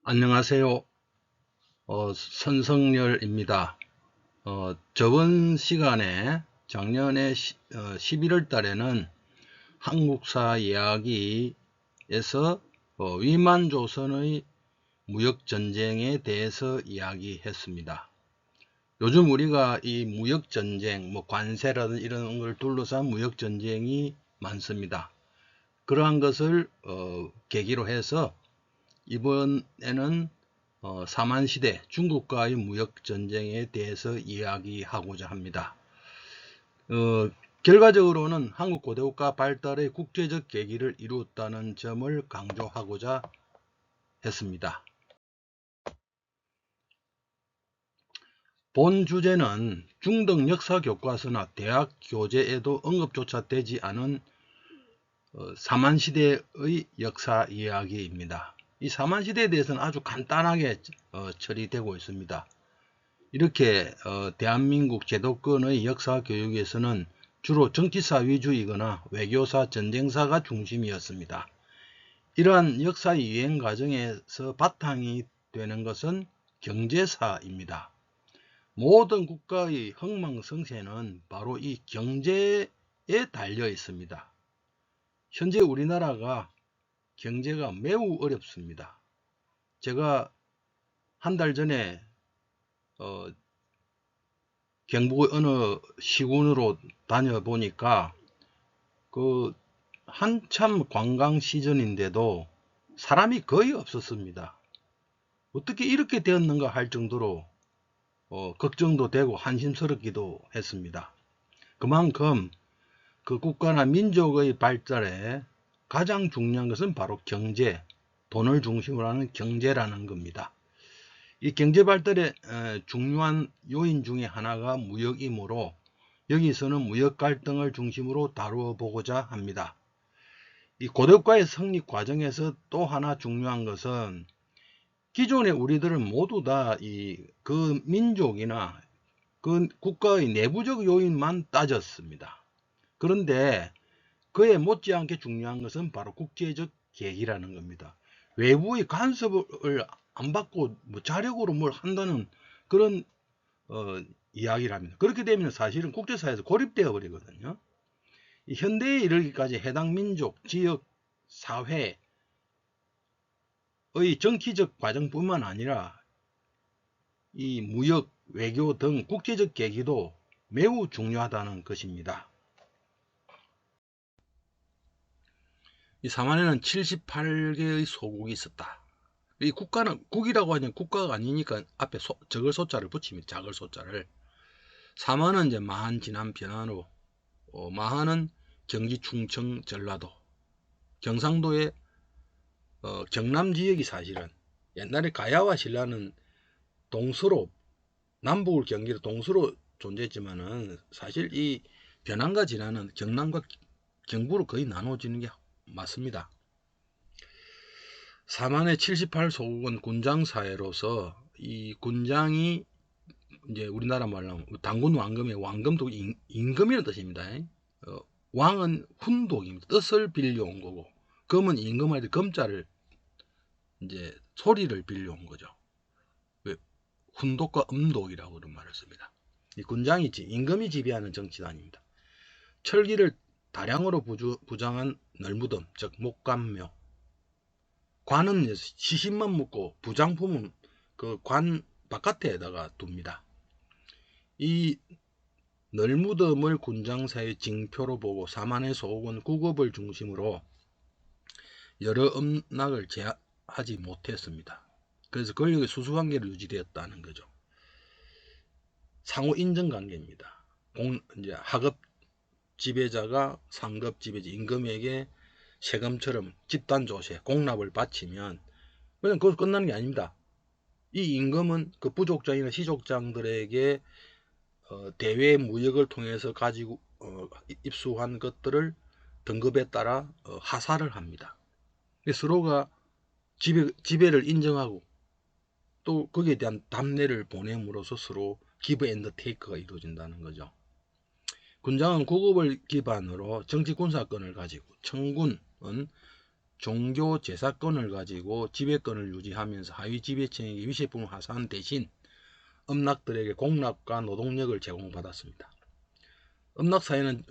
안녕하세요. 선성열입니다. 저번 시간에 작년에 11월 달에는 한국사 이야기에서 위만조선의 무역전쟁에 대해서 이야기했습니다. 요즘 우리가 이 무역전쟁, 관세라든지 이런 걸 둘러싼 무역전쟁이 많습니다. 그러한 것을 계기로 해서 이번에는 사만시대 중국과의 무역전쟁에 대해서 이야기하고자 합니다. 결과적으로는 한국 고대국가 발달의 국제적 계기를 이루었다는 점을 강조하고자 했습니다. 본 주제는 중등 역사교과서나 대학 교재에도 언급조차 되지 않은 사만시대의 역사 이야기입니다. 이 사만시대에 대해서는 아주 간단하게 처리되고 있습니다. 이렇게 대한민국 제도권의 역사 교육에서는 주로 정치사 위주이거나 외교사, 전쟁사가 중심이었습니다. 이러한 역사 유행 과정에서 바탕이 되는 것은 경제사입니다. 모든 국가의 흥망성쇠는 바로 이 경제에 달려 있습니다. 현재 우리나라가 경제가 매우 어렵습니다. 제가 한 달 전에 경북의 어느 시군으로 다녀보니까 한참 관광 시즌인데도 사람이 거의 없었습니다. 어떻게 이렇게 되었는가 할 정도로 걱정도 되고 한심스럽기도 했습니다. 그만큼 그 국가나 민족의 발달에 가장 중요한 것은 바로 경제, 돈을 중심으로 하는 경제라는 겁니다. 이 경제 발달의 중요한 요인 중에 하나가 무역이므로 여기서는 무역 갈등을 중심으로 다루어 보고자 합니다. 이 고대국가의 성립 과정에서 또 하나 중요한 것은 기존의 우리들은 모두 다 그 민족이나 그 국가의 내부적 요인만 따졌습니다. 그런데 그에 못지않게 중요한 것은 바로 국제적 계기라는 겁니다. 외부의 간섭을 안 받고 자력으로 뭘 한다는 그런 이야기를 합니다. 그렇게 되면 사실은 국제사회에서 고립되어 버리거든요. 현대에 이르기까지 해당 민족, 지역, 사회의 정치적 과정뿐만 아니라 이 무역, 외교 등 국제적 계기도 매우 중요하다는 것입니다. 이 사만에는 78개의 소국이 있었다. 이 국가는 국이라고 하면 국가가 아니니까 앞에 적을 소자를 붙입니다. 작을 소자를. 사만은 이제 마한, 진안, 변안으로 마한은 경기, 충청, 전라도, 경상도의 경남 지역이 사실은 옛날에 가야와 신라는 동서로 남북을 경계로 동서로 존재했지만은 사실 이 변안과 진안은 경남과 경부로 거의 나눠지는 게 맞습니다. 사만의 78소국은 군장 사회로서 이 군장이 이제 우리나라 말로 하면 당군 왕금의 왕금도 임금이라는 뜻입니다. 왕은 훈독입니다. 뜻을 빌려온 거고, 금은 임금할 때 금자를 이제 소리를 빌려온 거죠. 훈독과 음독이라고 그런 말을 씁니다. 이 군장이 임금이 지배하는 정치단입니다. 철기를 다량으로 부장한 널무덤, 즉 목감묘. 관은 시신만 묻고 부장품은 그 관 바깥에다가 둡니다. 이 널무덤을 군장사의 징표로 보고 사만의 소국은 국업을 중심으로 여러 음락을 제하지 못했습니다. 그래서 권력의 수수관계를 유지되었다는 거죠. 상호 인정관계입니다. 이제 하급 지배자가 상급 지배자 임금에게 세금처럼 집단조세, 공납을 바치면 그냥 그걸 끝나는 게 아닙니다. 이 임금은 그 부족장이나 시족장들에게 대외 무역을 통해서 가지고 입수한 것들을 등급에 따라 하사를 합니다. 서로가 지배를 인정하고 또 거기에 대한 답례를 보냄으로써 서로 기브 앤드 테이크가 이루어진다는 거죠. 군장은 국업을 기반으로 정치 군사권을 가지고 청군은 종교 제사권을 가지고 지배권을 유지하면서 하위 지배층에게 위세품을 하사한 대신 음락들에게 공락과 노동력을 제공받았습니다. 음락사회는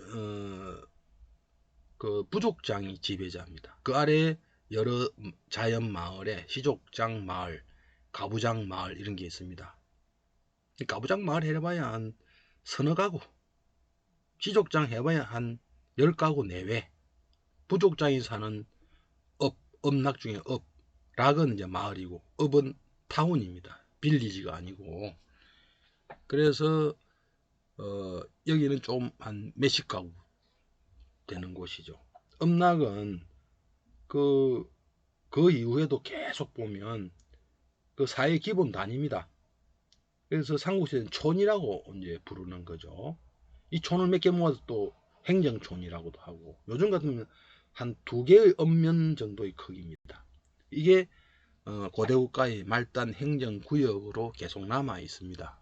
그 부족장이 지배자입니다. 그 아래에 여러 자연 마을에 시족장 마을, 가부장 마을 이런 게 있습니다. 가부장 마을 해봐야 한 서너 가구, 시족장 해봐야 한 10가구 내외, 부족장이 사는 음락 중에 락은 이제 마을이고 읍은 타운입니다. 빌리지가 아니고. 그래서 여기는 좀 한 몇십 가구 되는 곳이죠. 음락은 그 이후에도 계속 보면 그 사회 기본 단위입니다. 그래서 삼국시대는 촌이라고 이제 부르는 거죠. 이 촌을 몇 개 모아서 또 행정촌이라고도 하고, 요즘 같으면 한 2개의 읍면 정도의 크기입니다. 이게 고대 국가의 말단 행정구역으로 계속 남아 있습니다.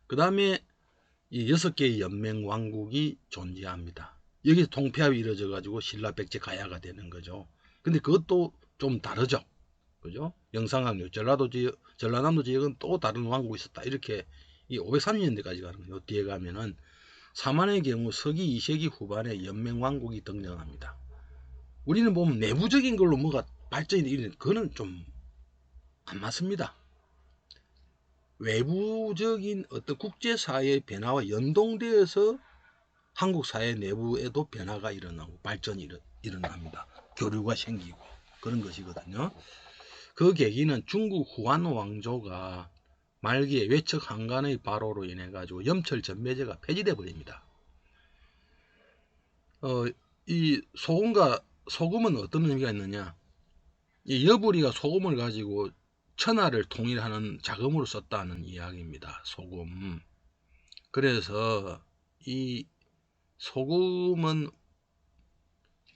그 다음에 이 6개의 연맹 왕국이 존재합니다. 여기서 통폐합이 이루어져 가지고 신라 백제 가야가 되는 거죠. 근데 그것도 좀 다르죠. 그죠? 영상학력 전라남도 지역은 또 다른 왕국이 있었다. 이렇게 이 530년대까지 가는 거예요. 뒤에 가면은 사만의 경우 서기 2세기 후반에 연맹 왕국이 등장합니다. 우리는 보면 내부적인 걸로 뭐가 발전이 되는 그거는 좀 안 맞습니다. 외부적인 어떤 국제사회의 변화와 연동되어서 한국 사회 내부에도 변화가 일어나고 발전이 일어납니다. 교류가 생기고 그런 것이거든요. 그 계기는 중국 후한 왕조가 말기에 외척 한간의 발호로 인해 가지고 염철 전매제가 폐지돼 버립니다. 이 소금은 어떤 의미가 있느냐? 이 여부리가 소금을 가지고 천하를 통일하는 자금으로 썼다는 이야기입니다. 소금. 그래서 이 소금은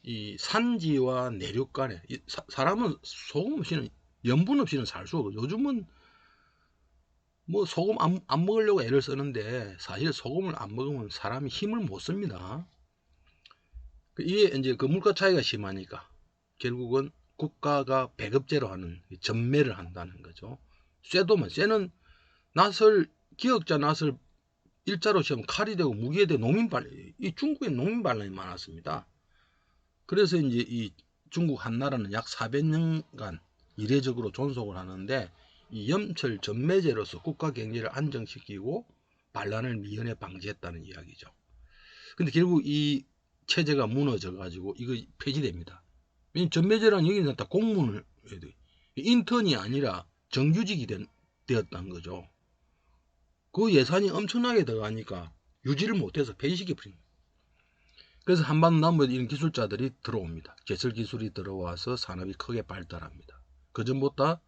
이 산지와 내륙 간에 사람은 소금 없이는 염분 없이는 살 수 없고, 요즘은 뭐 소금 안 먹으려고 애를 쓰는데 사실 소금을 안 먹으면 사람이 힘을 못 씁니다. 이게 이제 그 물가 차이가 심하니까 결국은 국가가 배급제로 하는 전매를 한다는 거죠. 쇠는 기역자 낫을 일자로 치면 칼이 되고 무기에 되고 이 중국에 농민 반란이 많았습니다. 그래서 이제 이 중국 한나라는 약 400년간 이례적으로 존속을 하는데, 이 염철 전매제로서 국가 경제를 안정시키고 반란을 미연에 방지했다는 이야기죠. 근데 결국 이 체제가 무너져 가지고 이거 폐지됩니다. 전매제란 여기는 다 공문을 해야 돼. 인턴이 아니라 정규직이 되었다는 거죠. 그 예산이 엄청나게 들어가니까 유지를 못해서 폐지시켜버립니다. 그래서 한반도 남부에 이런 기술자들이 들어옵니다. 제철 기술이 들어와서 산업이 크게 발달합니다. 그전보다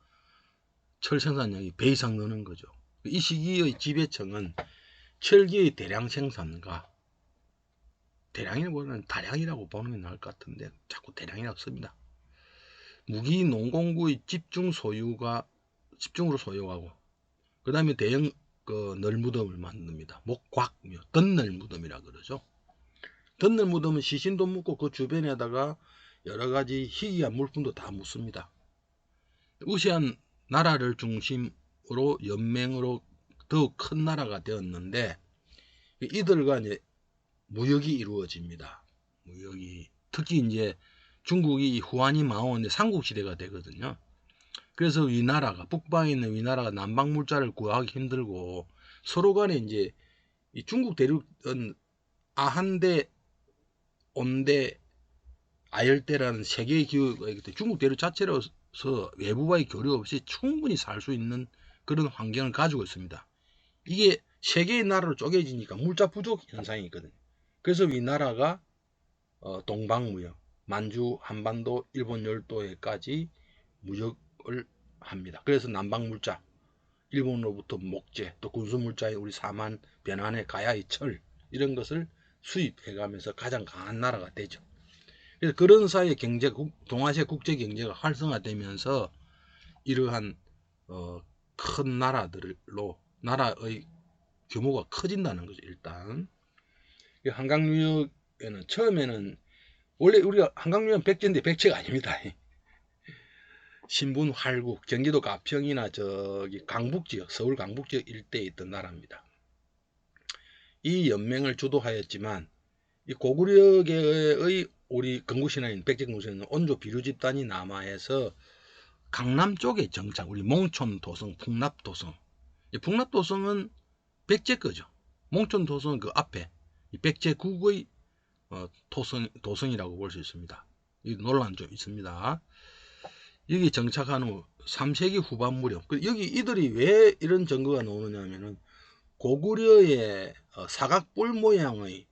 철 생산량이 배 이상 느는 거죠. 이 시기의 지배층은 철기의 대량 생산과, 대량이라고는 다량이라고 보는 게 나을 것 같은데 자꾸 대량이라고 씁니다. 무기 농공구의 집중으로 소유하고, 그 다음에 대형 널무덤을 만듭니다. 목곽묘, 덧널무덤이라 그러죠. 덧널무덤은 시신도 묻고 그 주변에다가 여러 가지 희귀한 물품도 다 묻습니다. 우세한 나라를 중심으로 연맹으로 더욱 큰 나라가 되었는데, 이들과 이제 무역이 이루어집니다. 특히 이제 중국이 후한이 망하는데 삼국시대가 되거든요. 그래서 북방에 있는 위나라가 남방 물자를 구하기 힘들고, 서로 간에 이제 이 중국 대륙은 아한대, 온대, 아열대라는 세 개의 기후가 있기 때문에 중국 대륙 자체로서 외부와의 교류 없이 충분히 살 수 있는 그런 환경을 가지고 있습니다. 이게 세 개의 나라로 쪼개지니까 물자 부족 현상이 있거든요. 그래서 위나라가 동방무역, 만주, 한반도, 일본 열도에까지 무역을 합니다. 그래서 남방물자, 일본으로부터 목재, 또 군수물자인 우리 사만, 변환의 가야의 철, 이런 것을 수입해가면서 가장 강한 나라가 되죠. 그래서 그런 사이에 동아시아 국제 경제가 활성화되면서 이러한 큰 나라들로 나라의 규모가 커진다는 거죠. 일단 한강유역에는 처음에는 원래 우리가 한강유원 백제인데 백제가 아닙니다. 신분 활국, 경기도 가평이나 저기 강북지역, 서울 강북지역 일대에 있던 나라입니다. 이 연맹을 주도하였지만 이 고구려계의 우리 건국신화인 백제건국신화는 온조 비류 집단이 남하해서 강남 쪽에 정착, 우리 몽촌도성, 풍납도성. 이 풍납도성은 백제 거죠. 몽촌도성은 그 앞에 백제국의 도성이라고 볼 수 있습니다. 이 논란 좀 있습니다. 여기 정착한 후 3세기 후반 무렵, 여기 이들이 왜 이런 증거가 나오느냐 하면은 고구려의 사각뿔 모양의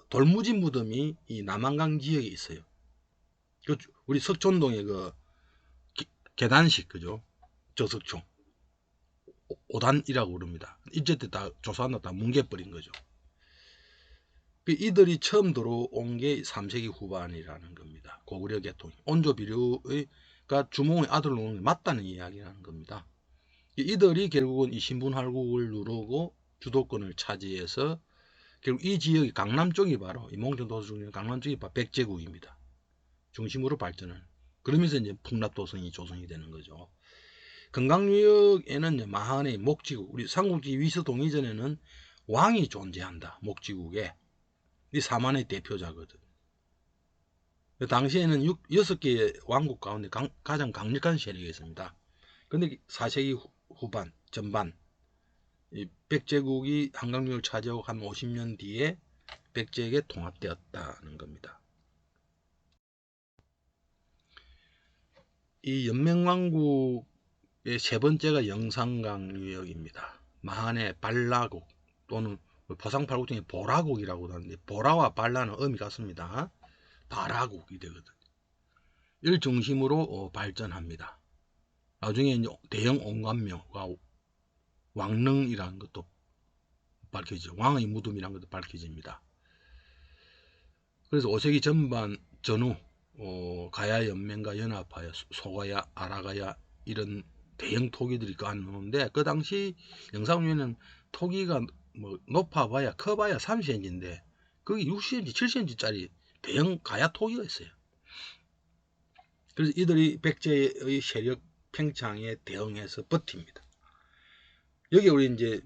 돌무지 무덤이 이 남한강 지역에 있어요. 우리 석촌동의 그 계단식, 그죠? 저석촌 5단이라고 부릅니다. 이제 다 조사한다 다 뭉개버린 거죠. 이들이 처음 들어온 게 3세기 후반이라는 겁니다. 고구려 계통이 온조 비류가 주몽의 아들로 오는 게 맞다는 이야기라는 겁니다. 이들이 결국은 이 신분활국을 누르고 주도권을 차지해서 결국 이 지역이 강남 쪽이 바로 이 몽촌도서 중에 강남 쪽이 바로 백제국입니다. 중심으로 발전을. 그러면서 이제 풍납도성이 조성이 되는 거죠. 건강유역에는 마한의 목지국, 우리 삼국지 위서동 이전에는 왕이 존재한다. 목지국에. 이 사만의 대표자거든. 당시에는 6개의 왕국 가운데 가장 강력한 세력이었습니다. 근데 4세기 후반, 전반, 이 백제국이 한강유역을 차지하고 한 50년 뒤에 백제에게 통합되었다는 겁니다. 이 연맹왕국의 세 번째가 영산강유역입니다. 마한의 발라국 또는 포상팔국 중에 보라국이라고도 하는데 보라와 발라는 의미 같습니다. 바라국이 되거든. 이를 중심으로 발전합니다. 나중에 이제 대형 옹관묘가 왕릉이라는 것도 밝혀지죠. 왕의 무덤이라는 것도 밝혀집니다. 그래서 5세기 전후 가야 연맹과 연합하여 소가야, 아라가야 이런 대형 토기들이 가는데 그 당시 영산유역에는 토기가 뭐 높아봐야 커봐야 3cm인데 그게 6cm, 7cm짜리 대형 가야 토기가 있어요. 그래서 이들이 백제의 세력 팽창에 대응해서 버팁니다. 여기 우리 이제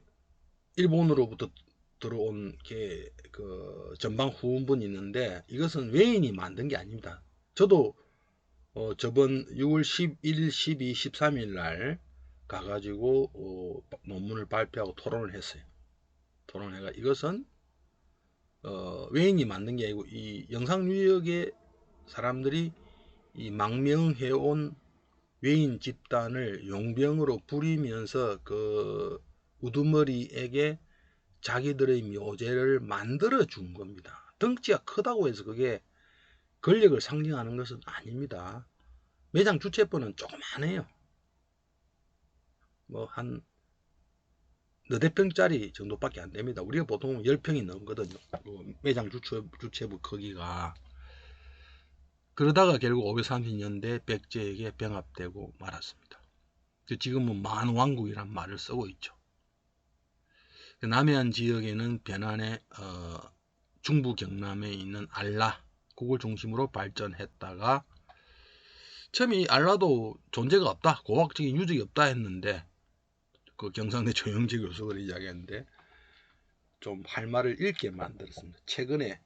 일본으로부터 들어온 게 그 전방 후원본이 있는데 이것은 외인이 만든 게 아닙니다. 저도 저번 6월 11일, 12, 13일 날 가가지고 논문을 발표하고 토론을 했어요. 토론해가 이것은 외인이 만든 게 아니고 이 영상유역의 사람들이 이 망명해온 외인 집단을 용병으로 부리면서 그 우두머리에게 자기들의 묘제를 만들어 준 겁니다. 덩치가 크다고 해서 그게 권력을 상징하는 것은 아닙니다. 매장 주체권은 조그만해요. 뭐 한 너댓 평짜리 정도밖에 안 됩니다. 우리가 보통 10평이 넘거든요. 매장 주체부 크기가. 그러다가 결국 530년대 백제에게 병합되고 말았습니다. 지금은 만왕국이란 말을 쓰고 있죠. 남해안 지역에는 변안의 중부 경남에 있는 알라국을 중심으로 발전했다가 처음에 이 알라도 존재가 없다, 고학적인 유적이 없다 했는데 그 경상대 조영재 교수가 이야기했는데 좀 할 말을 읽게 만들었습니다. 최근에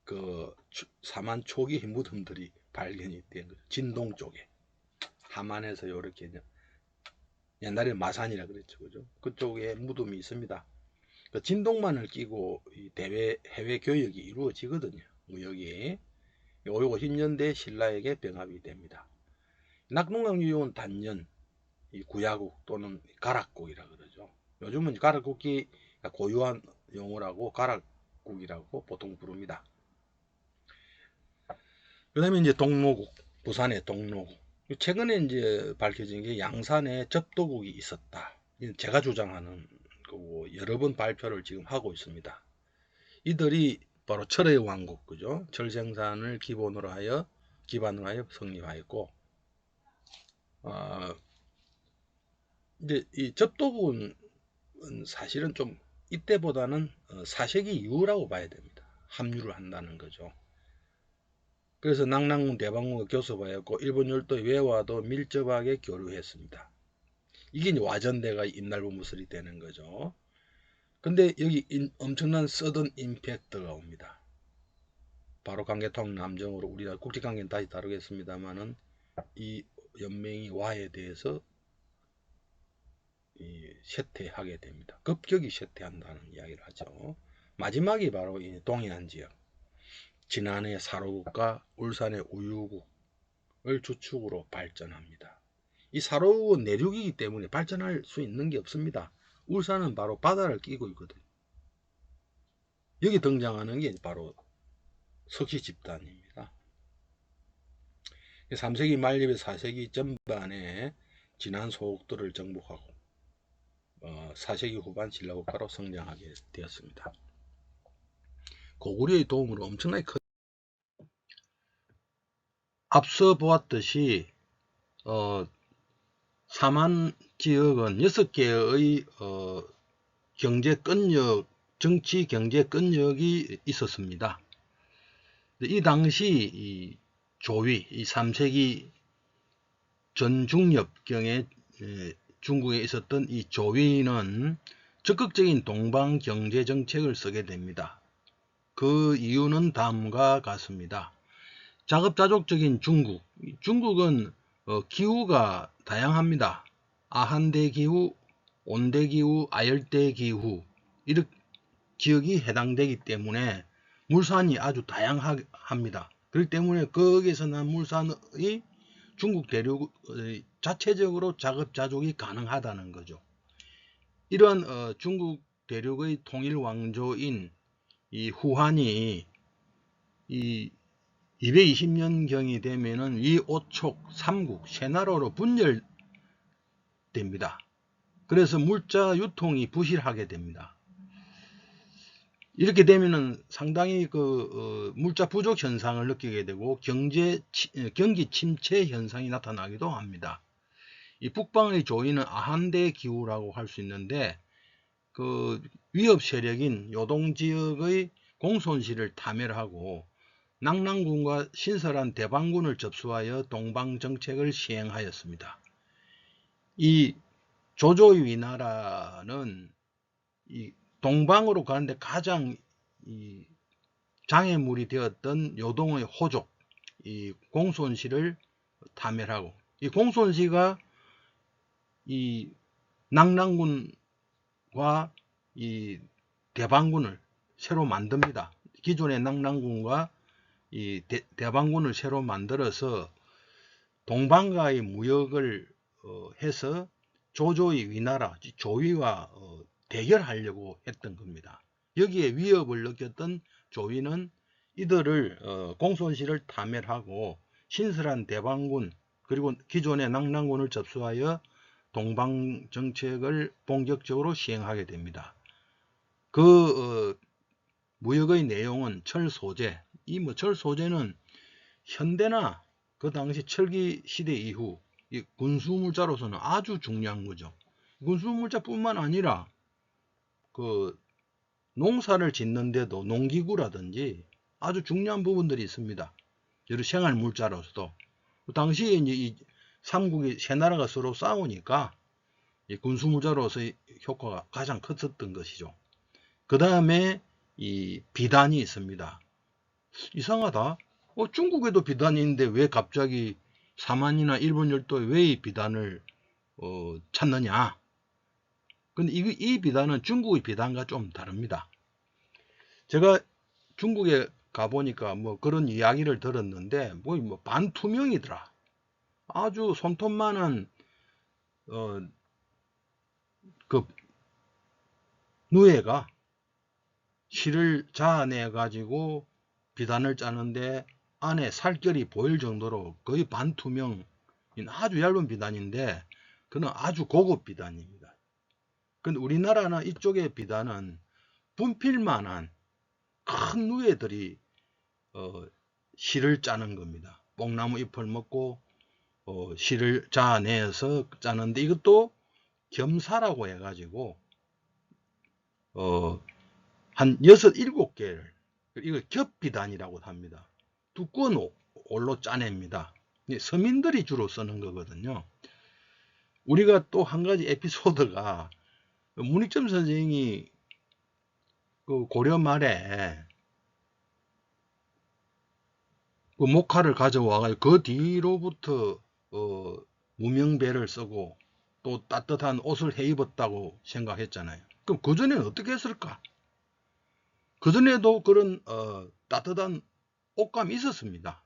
그 사만 초기 무덤들이 발견이 된 거죠. 진동 쪽에 함안에서 이렇게 옛날에 마산이라 그랬죠, 그죠? 그쪽에 무덤이 있습니다. 그 진동만을 끼고 이 해외 교역이 이루어지거든요. 무역이 550년대 신라에게 병합이 됩니다. 낙동강유역은 단연 이 구야국 또는 가락국이라 그러죠. 요즘은 가락국이 고유한 용어라고 가락국이라고 보통 부릅니다. 그 다음에 이제 동로국, 부산의 동로국. 최근에 이제 밝혀진 게 양산에 접도국이 있었다. 제가 주장하는 거고 여러 번 발표를 지금 하고 있습니다. 이들이 바로 철의 왕국, 그죠? 철 생산을 기반으로 하여 성립하였고, 이제 이 접도국은 사실은 좀 이때보다는 4세기 이후라고 봐야 됩니다. 합류를 한다는 거죠. 그래서 낙랑군 대방군과 교섭하였고 일본 열도의 외와도 밀접하게 교류했습니다. 이게 이제 와전대가 인날부무설이 되는 거죠. 근데 여기 엄청난 서든 임팩트가 옵니다. 바로 강개통 남정으로 우리나라 국제관계는 다시 다루겠습니다만은 이 연맹이 와에 대해서 쇠퇴하게 됩니다. 급격히 쇠퇴한다는 이야기를 하죠. 마지막이 바로 이 동해안 지역, 진안의 사로국과 울산의 우유국을 주축으로 발전합니다. 이 사로국은 내륙이기 때문에 발전할 수 있는 게 없습니다. 울산은 바로 바다를 끼고 있거든요. 여기 등장하는 게 바로 석시 집단입니다. 3세기 말립에서 4세기 전반에 진안 소국들을 정복하고 4세기 후반 신라국가로 성장하게 되었습니다. 고구려의 도움으로 엄청나게 앞서 보았듯이 삼한 지역은 6개의 경제 끈역, 정치 경제 끈역이 있었습니다. 이 당시 이 조위, 이 3세기 전중엽경에 중국에 있었던 이 조위는 적극적인 동방 경제 정책을 쓰게 됩니다. 그 이유는 다음과 같습니다. 자급자족적인 중국, 중국은 기후가 다양합니다. 아한대 기후, 온대 기후, 아열대 기후 이렇게 지역이 해당되기 때문에 물산이 아주 다양합니다. 그렇기 때문에 거기에서 난 물산의 중국 대륙 자체적으로 자급자족이 가능하다는 거죠. 이러한 중국 대륙의 통일 왕조인 이 후한이 이 220년경이 되면은 이 오촉 3국 세 나라로 분열됩니다. 그래서 물자 유통이 부실하게 됩니다. 이렇게 되면은 상당히 물자 부족 현상을 느끼게 되고 경기 침체 현상이 나타나기도 합니다. 이 북방의 조이는 아한대 기후라고 할 수 있는데 그 위협 세력인 요동 지역의 공손시를 타멸하고 낙랑군과 신설한 대방군을 접수하여 동방 정책을 시행하였습니다. 이 조조의 위나라는 이 동방으로 가는데 가장 이 장애물이 되었던 요동의 호족, 이 공손시를 타멸하고, 이 공손시가 이 낙랑군과 이 대방군을 새로 만듭니다. 기존의 낙랑군과 이 대방군을 새로 만들어서 동방과의 무역을 해서 조조의 위나라, 조위와 대결하려고 했던 겁니다. 여기에 위협을 느꼈던 조위는 이들을 공손시를 타멸하고 신설한 대방군 그리고 기존의 낙랑군을 접수하여 동방 정책을 본격적으로 시행하게 됩니다. 그 무역의 내용은 철 소재, 이 철 소재는 현대나 그 당시 철기 시대 이후 이 군수물자로서는 아주 중요한 거죠. 군수물자뿐만 아니라 그 농사를 짓는데도 농기구라든지 아주 중요한 부분들이 있습니다. 여러 생활물자로서도 당시에 이제 이 삼국이 세 나라가 서로 싸우니까 이 군수물자로서의 효과가 가장 컸었던 것이죠. 그 다음에 이 비단이 있습니다. 이상하다. 중국에도 비단이 있는데 왜 갑자기 삼한이나 일본 열도에 왜 이 비단을 찾느냐. 근데 이 비단은 중국의 비단과 좀 다릅니다. 제가 중국에 가보니까 뭐 그런 이야기를 들었는데 뭐 반투명이더라. 아주 손톱만한 그 누에가 실을 자아내 가지고 비단을 짜는데 안에 살결이 보일 정도로 거의 반투명인 아주 얇은 비단인데 그는 아주 고급 비단입니다. 근데 우리나라는 이쪽의 비단은 분필만한 큰 누에들이 실을 짜는 겁니다. 뽕나무 잎을 먹고 실을 자아내서 짜는데 이것도 겸사라고 해가지고 한 6, 7개를 이걸 겹비단이라고 합니다. 두꺼운 올로 짜냅니다. 서민들이 주로 쓰는 거거든요. 우리가 또 한 가지 에피소드가 문익점 선생이 그 고려 말에 그 목화를 가져와 그 뒤로부터 무명배를 쓰고 또 따뜻한 옷을 해 입었다고 생각했잖아요. 그럼 그전에는 어떻게 했을까? 그전에도 그런 따뜻한 옷감이 있었습니다.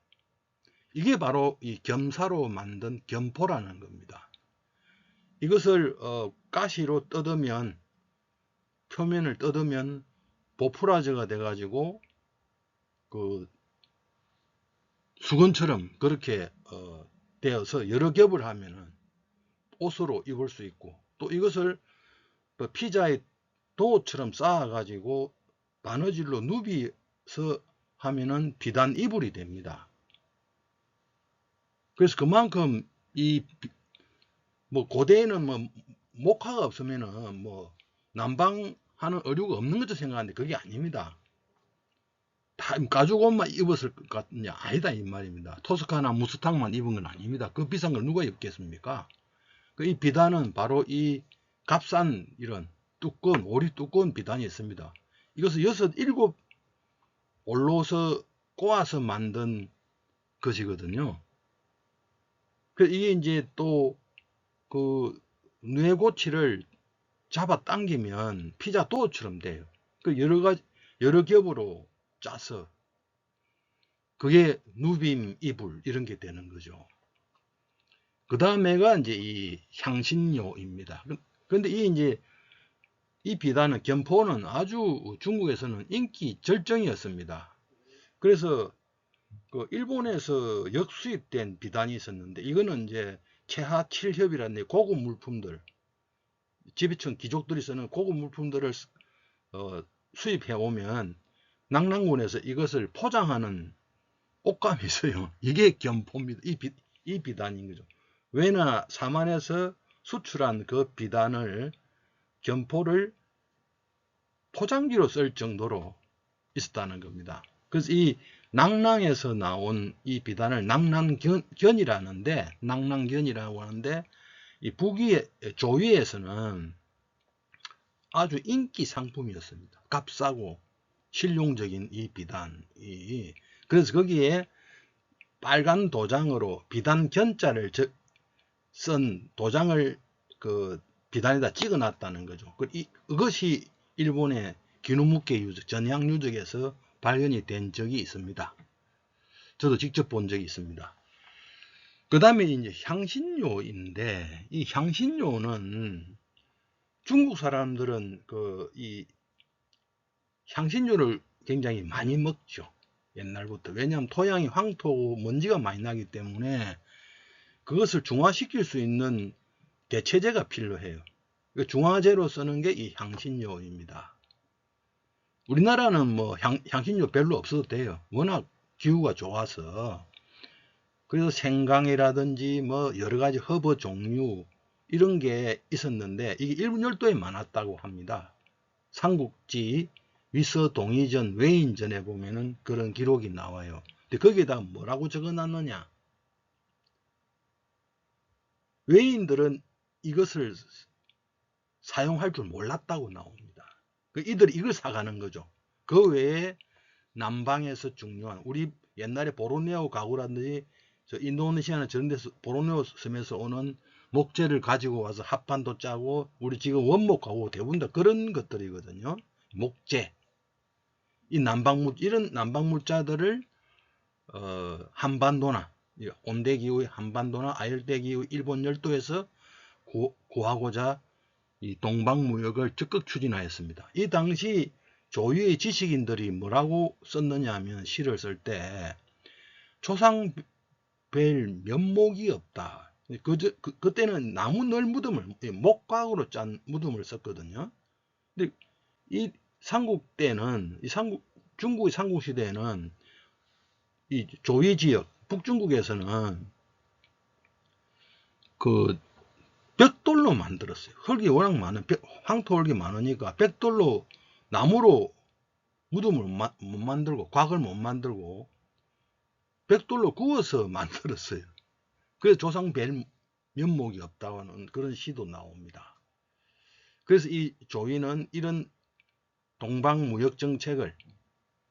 이게 바로 이 겸사로 만든 겸포라는 겁니다. 이것을 가시로 뜯으면, 표면을 뜯으면 보풀라즈가 돼가지고 그 수건처럼 그렇게 되어서 여러 겹을 하면은 옷으로 입을 수 있고, 또 이것을 피자의 도우처럼 쌓아가지고 바느질로 누비서 하면은 비단 이불이 됩니다. 그래서 그만큼 뭐 고대에는 뭐 목화가 없으면은 뭐 난방하는 의류가 없는 것도 생각하는데 그게 아닙니다. 다 가죽옷만 입었을 것 같냐? 아니다 이 말입니다. 토스카나 무스탕만 입은 건 아닙니다. 그 비싼 걸 누가 입겠습니까? 이 비단은 바로 이 값싼 이런 두꺼운 오리 두꺼운 비단이 있습니다. 이것을 6, 7 올로서 꼬아서 만든 것이거든요. 이게 이제 또 그 뇌고치를 잡아 당기면 피자 도우처럼 돼요. 여러 겹으로 짜서 그게 누빔 이불 이런 게 되는 거죠. 그 다음에가 이제 이 향신료입니다. 그런데 이 비단은 겸포는 아주 중국에서는 인기 절정이었습니다. 그래서 그 일본에서 역수입된 비단이 있었는데 이거는 이제 체하 7협이라는 고급 물품들, 지배층 귀족들이 쓰는 고급 물품들을 수입해 오면 낙랑군에서 이것을 포장하는 옷감이 있어요. 이게 겸포입니다. 이 비단인 거죠. 왜나 사만에서 수출한 그 비단을 겸포를 포장지로 쓸 정도로 있었다는 겁니다. 그래서 이 낙랑에서 나온 이 비단을 낙랑견이라고 하는데 이 북위 조위에서는 아주 인기 상품이었습니다. 값싸고 실용적인 이 비단이. 그래서 거기에 빨간 도장으로 비단 견자를 쓴 도장을 그 비단에다 찍어 놨다는 거죠. 이것이 일본의 기누무케 유적, 전향 유적에서 발견이 된 적이 있습니다. 저도 직접 본 적이 있습니다. 그 다음에 이제 향신료인데, 이 향신료는 중국 사람들은 이 향신료를 굉장히 많이 먹죠. 옛날부터. 왜냐하면 토양이 황토 먼지가 많이 나기 때문에 그것을 중화시킬 수 있는 대체제가 필요해요. 중화제로 쓰는 게 이 향신료입니다. 우리나라는 뭐 향신료 별로 없어도 돼요. 워낙 기후가 좋아서. 그래서 생강이라든지 뭐 여러 가지 허브 종류 이런 게 있었는데 이게 일본 열도에 많았다고 합니다. 삼국지 위서동의전 외인전에 보면은 그런 기록이 나와요. 근데 거기에다 뭐라고 적어 놨느냐? 외인들은 이것을 사용할 줄 몰랐다고 나옵니다. 이들이 이걸 사가는 거죠. 그 외에 남방에서 중요한 우리 옛날에 보르네오 가구라든지 인도네시아나 저런 데서 보르네오 섬에서 오는 목재를 가지고 와서 합판도 짜고 우리 지금 원목 가구 대부분 다 그런 것들이거든요. 목재. 이런 남방물자들을 한반도나 온대기후의 한반도나 아열대기후 일본 열도에서 구하고자 이 동방무역을 적극 추진하였습니다. 이 당시 조유의 지식인들이 뭐라고 썼느냐 하면 시를 쓸 때 초상뵐 면목이 없다. 그때는 나무 널 무덤을 목각으로 짠 무덤을 썼거든요. 근데 이 삼국 때는 중국의 삼국시대에는 이 조위 지역 북중국에서는 그 벽돌로 만들었어요. 흙이 워낙 황토 흙이 많으니까 벽돌로 나무로 무덤을 못 만들고 곽을 못 만들고 벽돌로 구워서 만들었어요. 그래서 조상 뵐 면목이 없다는 그런 시도 나옵니다. 그래서 이 조이는 이런 동방무역 정책을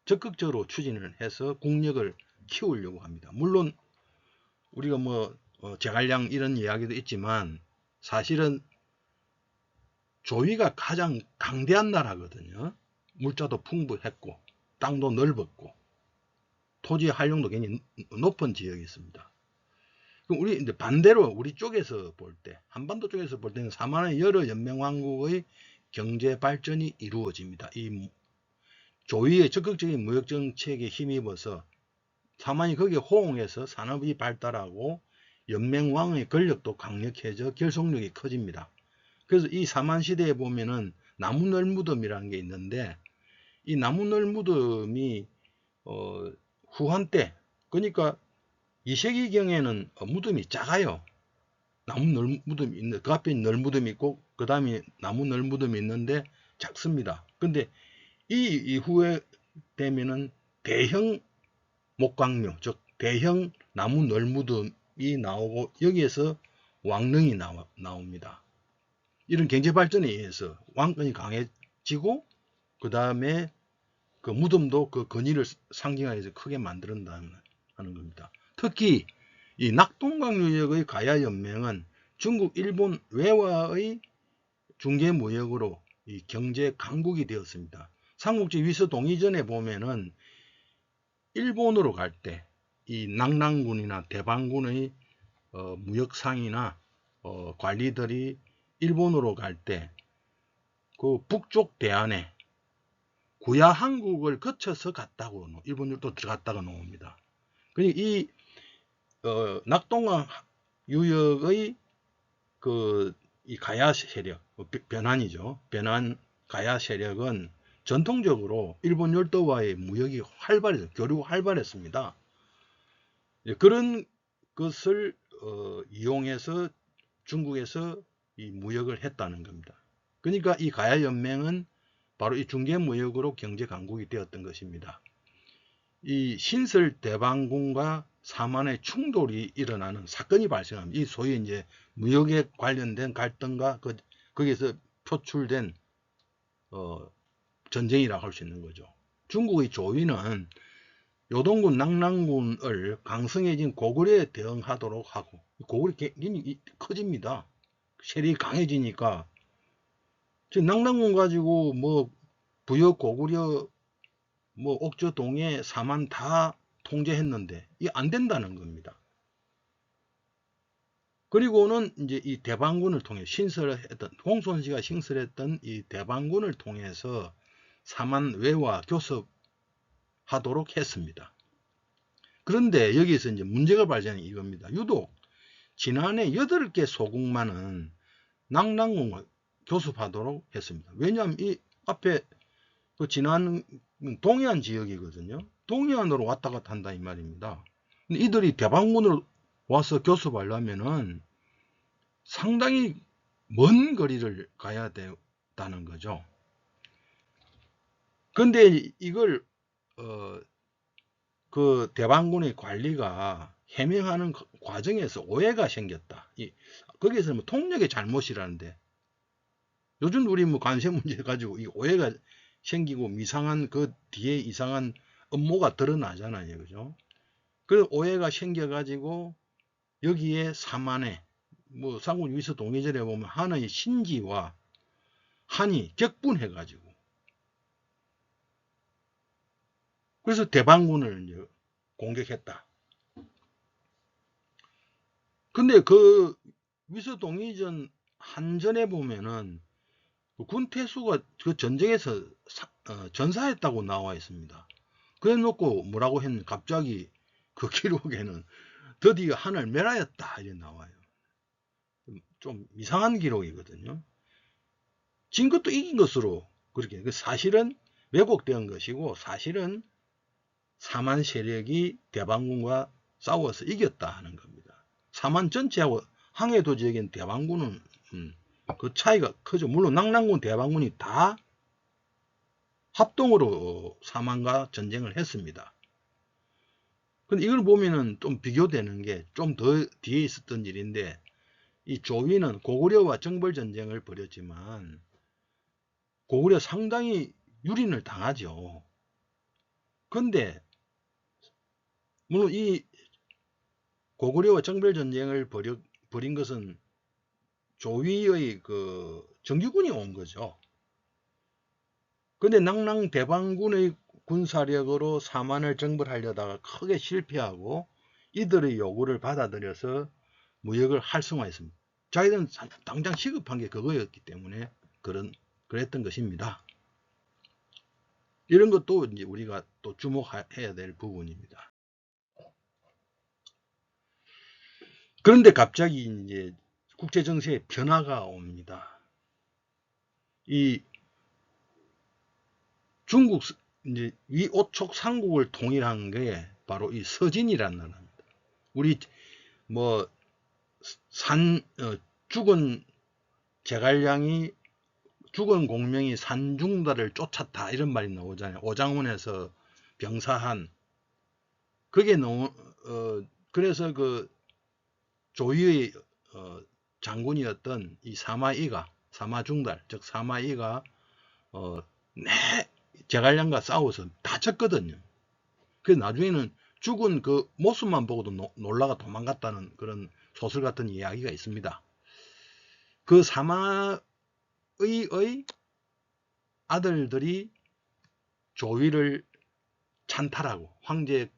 적극적으로 추진을 해서 국력을 키우려고 합니다. 물론 우리가 뭐 제갈량 이런 이야기도 있지만 사실은 조이가 가장 강대한 나라거든요. 물자도 풍부했고 땅도 넓었고 토지의 활용도 굉장히 높은 지역이 있습니다. 그럼 우리 이제 반대로 우리 쪽에서 볼 때, 한반도 쪽에서 볼 때는 사만의 여러 연맹왕국의 경제 발전이 이루어집니다. 이 조이의 적극적인 무역 정책에 힘입어서 사만이 거기에 호응해서 산업이 발달하고 연맹왕의 권력도 강력해져 결속력이 커집니다. 그래서 이 사만 시대에 보면은 나무늘무덤이라는 게 있는데 이 나무늘무덤이 후한 때, 그러니까 2세기경에는 무덤이 작아요. 나무늘무덤이 있는, 그 앞에 널무덤이 있고 그 다음에 나무늘무덤이 있는데 작습니다. 근데 이 이후에 되면은 대형 목강묘, 즉 대형 나무늘무덤이 나오고 여기에서 왕릉이 나옵니다. 이런 경제발전에 의해서 왕권이 강해지고 그 다음에 그 무덤도 그 권위를 상징하기 위해서 크게 만들었다는 하는 겁니다. 특히 이 낙동강유역의 가야연맹은 중국, 일본 외화의 중개무역으로 이 경제 강국이 되었습니다. 삼국지 위서 동의전에 보면은 일본으로 갈 때 이 낙랑군이나 대방군의 무역상이나 관리들이 일본으로 갈 때 그 북쪽 대안에 구야 한국을 거쳐서 갔다고 일본으로 들어갔다가 나옵니다. 그러니까 이 낙동강 유역의 이 가야 세력, 변한이죠. 변한 가야 세력은 전통적으로 일본 열도와의 무역이 교류가 활발했습니다. 그런 것을 이용해서 중국에서 이 무역을 했다는 겁니다. 그러니까 이 가야 연맹은 바로 이 중개무역으로 경제 강국이 되었던 것입니다. 이 신설 대방군과 사만의 충돌이 일어나는 사건이 발생합니다. 이 소위 이제 무역에 관련된 갈등과 거기에서 표출된 전쟁이라고 할 수 있는 거죠. 중국의 조이는 요동군 낙랑군을 강성해진 고구려에 대응하도록 하고, 고구려 굉장히 커집니다. 세력이 강해지니까 지금 낙랑군 가지고 뭐 부여, 고구려, 뭐 옥저, 동해, 사만 다 통제했는데 이게 안 된다는 겁니다. 그리고는 이제 이 대방군을 통해 홍손씨가 신설했던 이 대방군을 통해서 사만 외와 교섭하도록 했습니다. 그런데 여기서 이제 문제가 발생한 이겁니다. 유독 지난해 8개 소국만은 낙랑군과 교섭하도록 했습니다. 왜냐하면 이 앞에 그 지난 동해안 지역이거든요. 동해안으로 왔다 갔다 한다 이 말입니다. 근데 이들이 대방군으로 와서 교섭하려면은 상당히 먼 거리를 가야 된다는 거죠. 근데 이걸 그 대방군의 관리가 해명하는 과정에서 오해가 생겼다. 거기에서 뭐 통역의 잘못이라는데 요즘 우리 뭐 관세 문제 가지고 이 오해가 생기고 이상한 그 뒤에 이상한 음모가 드러나잖아요. 그죠? 그 오해가 생겨가지고 여기에 사만에 뭐 삼국지 위서 동의전에 보면 한의 신지와 한이 격분해가지고 그래서 대방군을 이제 공격했다. 근데 그 위서 동의전 한전에 보면은 군태수가 그 전쟁에서 전사했다고 나와 있습니다. 그래 놓고 뭐라고 했는 갑자기 그 기록에는 드디어 한을 멸하였다 이렇게 나와요. 좀 이상한 기록이거든요. 진 것도 이긴 것으로 그렇게 사실은 왜곡된 것이고 사실은 사만 세력이 대방군과 싸워서 이겼다 하는 겁니다. 사만 전체하고 항해도 지역인 대방군은 그 차이가 크죠. 물론 낙랑군, 대방군이 다 합동으로 사만과 전쟁을 했습니다. 근데 이걸 보면은 좀 비교되는 게 좀 더 뒤에 있었던 일인데, 이 조위는 고구려와 정벌 전쟁을 벌였지만 고구려 상당히 유린을 당하죠. 근데 물론 이 고구려와 정벌 전쟁을 벌인 것은 조위의 그 정규군이 온 거죠. 근데 낙랑대방군의 군사력으로 사만을 정벌하려다가 크게 실패하고 이들의 요구를 받아들여서 무역을 활성화했습니다. 자기들은 당장 시급한 게 그거였기 때문에 그랬던 것입니다. 이런 것도 이제 우리가 또 주목해야 될 부분입니다. 그런데 갑자기 이제 국제 정세에 변화가 옵니다. 이 중국 이제 위오촉 삼국을 통일한 게 바로 이 서진이라는 나라입니다. 우리 뭐 죽은 제갈량이 죽은 공명이 산중달을 쫓았다 이런 말이 나오잖아요. 오장훈에서 병사한 그게 너무 그래서 그 조위의 장군이었던 이 사마중달 즉 사마이가 제갈량과 싸워서 다쳤거든요. 그래서 나중에는 죽은 그 모습만 보고도 놀라가 도망갔다는 그런 소설 같은 이야기가 있습니다. 그 사마의 아들들이 조위를 찬탈하고 황제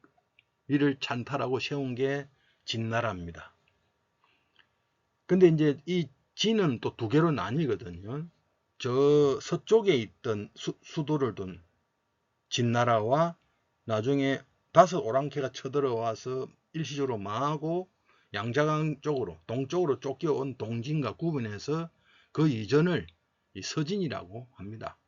위를 찬탈하고 세운 게 진나라입니다. 근데 이제 이 진은 또 두 개로 나뉘거든요. 저 서쪽에 있던 수도를 둔 진나라와 나중에 다섯 오랑캐가 쳐들어와서 일시적으로 망하고 양자강 쪽으로 동쪽으로 쫓겨온 동진과 구분해서 그 이전을 이 서진이라고 합니다.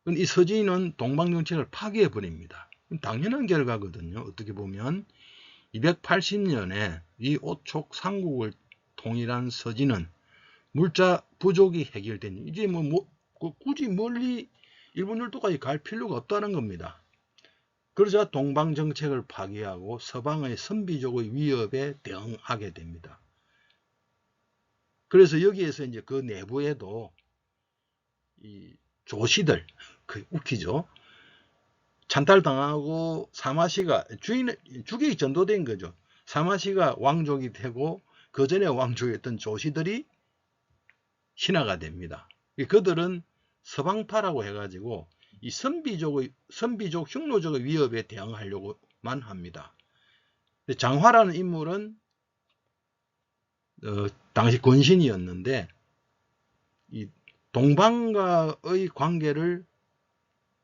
이 서진은 동방정책을 파괴해버립니다. 당연한 결과거든요. 어떻게 보면 280년에 이 오촉 삼국을 통일한 서진은 물자 부족이 해결된 이제 굳이 멀리 일본 열도까지 갈 필요가 없다는 겁니다. 그러자 동방정책을 파괴하고 서방의 선비족의 위협에 대응하게 됩니다. 그래서 여기에서 이제 그 내부에도 이 조씨들 웃기죠. 찬탈당하고 사마시가 주객이 전도된 거죠. 사마시가 왕족이 되고 그 전에 왕족이었던 조씨들이 신하가 됩니다. 그들은 서방파라고 해가지고 이 선비족 흉노족의 위협에 대응하려고만 합니다. 장화라는 인물은 당시 권신이었는데 이 동방과의 관계를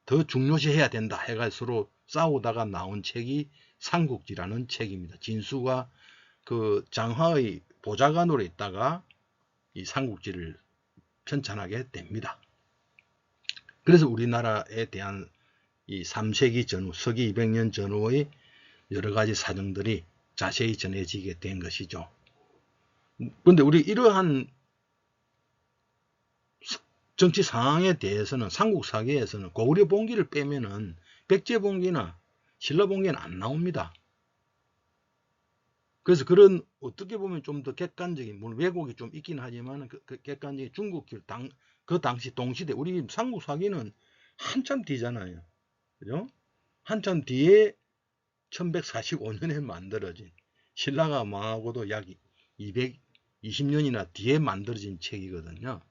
더 중요시해야 된다 해가 서로 싸우다가 나온 책이 삼국지라는 책입니다. 진수가 그 장화의 보좌관으로 있다가 이 삼국지를 편찬하게 됩니다. 그래서 우리나라에 대한 이 3세기 전후, 서기 200년 전후의 여러 가지 사정들이 자세히 전해지게 된 것이죠. 그런데 우리 이러한 정치 상황에 대해서는 삼국사기에서는 고구려 봉기를 빼면은 백제 봉기나 신라 봉기는 안 나옵니다. 그래서 그런 어떻게 보면 좀 더 객관적인, 물론 왜곡이 좀 있긴 하지만 그 객관적인 중국길 그 당시 동시대 우리 삼국사기는 한참 뒤잖아요. 그죠? 한참 뒤에 1145년에 만들어진 신라가 망하고도 약 220년이나 뒤에 만들어진 책이거든요.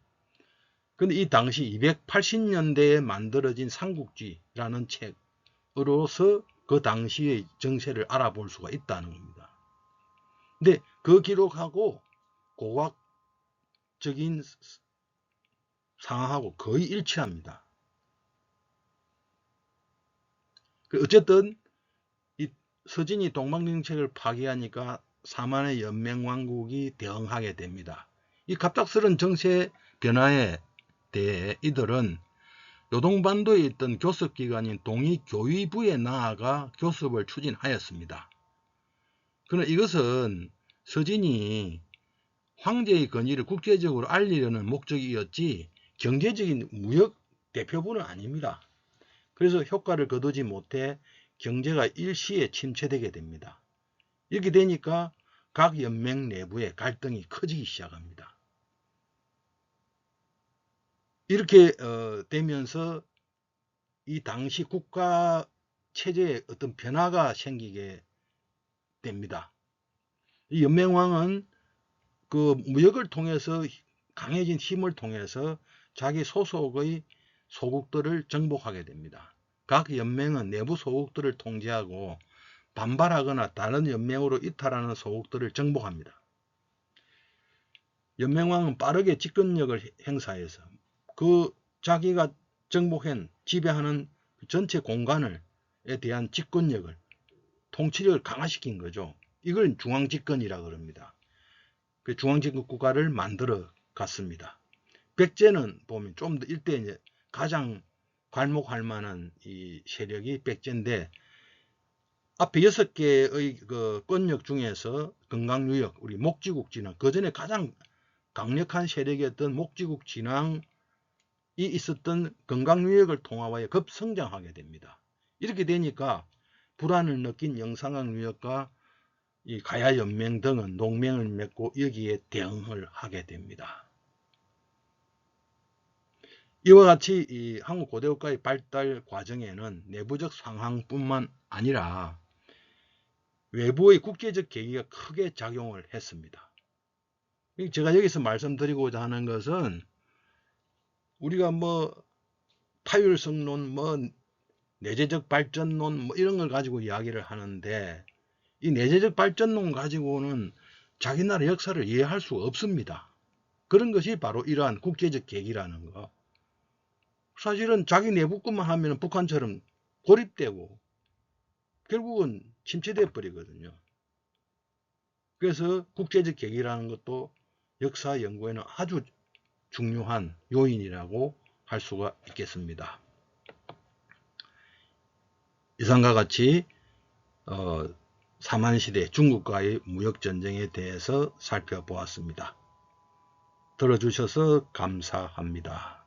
근데 이 당시 280년대에 만들어진 삼국지라는 책으로서 그 당시의 정세를 알아볼 수가 있다는 겁니다. 근데 그 기록하고 고고학적인 상황하고 거의 일치합니다. 어쨌든 이 서진이 동방정책을 파괴하니까 사만의 연맹왕국이 대응하게 됩니다. 이 갑작스런 정세 변화에 대해 이들은 요동반도에 있던 교섭기관인 동의교위부에 나아가 교섭을 추진하였습니다. 그러나 이것은 서진이 황제의 건의를 국제적으로 알리려는 목적이었지 경제적인 무역 대표부는 아닙니다. 그래서 효과를 거두지 못해 경제가 일시에 침체되게 됩니다. 이렇게 되니까 각 연맹 내부의 갈등이 커지기 시작합니다. 이렇게 되면서 이 당시 국가 체제에 어떤 변화가 생기게 됩니다. 이 연맹왕은 그 무역을 통해서 강해진 힘을 통해서 자기 소속의 소국들을 정복하게 됩니다. 각 연맹은 내부 소국들을 통제하고 반발하거나 다른 연맹으로 이탈하는 소국들을 정복합니다. 연맹왕은 빠르게 집권력을 행사해서 그 자기가 정복한 지배하는 전체 공간에 대한 집권력을 통치력을 강화시킨 거죠. 이걸 중앙집권이라고 합니다. 그 중앙집권 국가를 만들어 갔습니다. 백제는 보면 좀 더 일대 이제 가장 괄목할 만한 이 세력이 백제인데, 앞에 6개의 그 권력 중에서 건강유역, 우리 목지국 진앙, 그 전에 가장 강력한 세력이었던 목지국 진앙이 있었던 건강유역을 통합하여 급성장하게 됩니다. 이렇게 되니까 불안을 느낀 영상항유역과 이 가야연맹 등은 동맹을 맺고 여기에 대응을 하게 됩니다. 이와 같이 이 한국 고대국가의 발달 과정에는 내부적 상황뿐만 아니라 외부의 국제적 계기가 크게 작용을 했습니다. 제가 여기서 말씀드리고자 하는 것은, 우리가 뭐 타율성론, 뭐 내재적 발전론, 뭐 이런 걸 가지고 이야기를 하는데, 이 내재적 발전론 가지고는 자기 나라 역사를 이해할 수 없습니다. 그런 것이 바로 이러한 국제적 계기라는 거. 사실은 자기 내부 것만 하면 북한처럼 고립되고 결국은 침체돼 버리거든요. 그래서 국제적 계기라는 것도 역사 연구에는 아주 중요한 요인이라고 할 수가 있겠습니다. 이상과 같이 사만시대 중국과의 무역전쟁에 대해서 살펴보았습니다. 들어주셔서 감사합니다.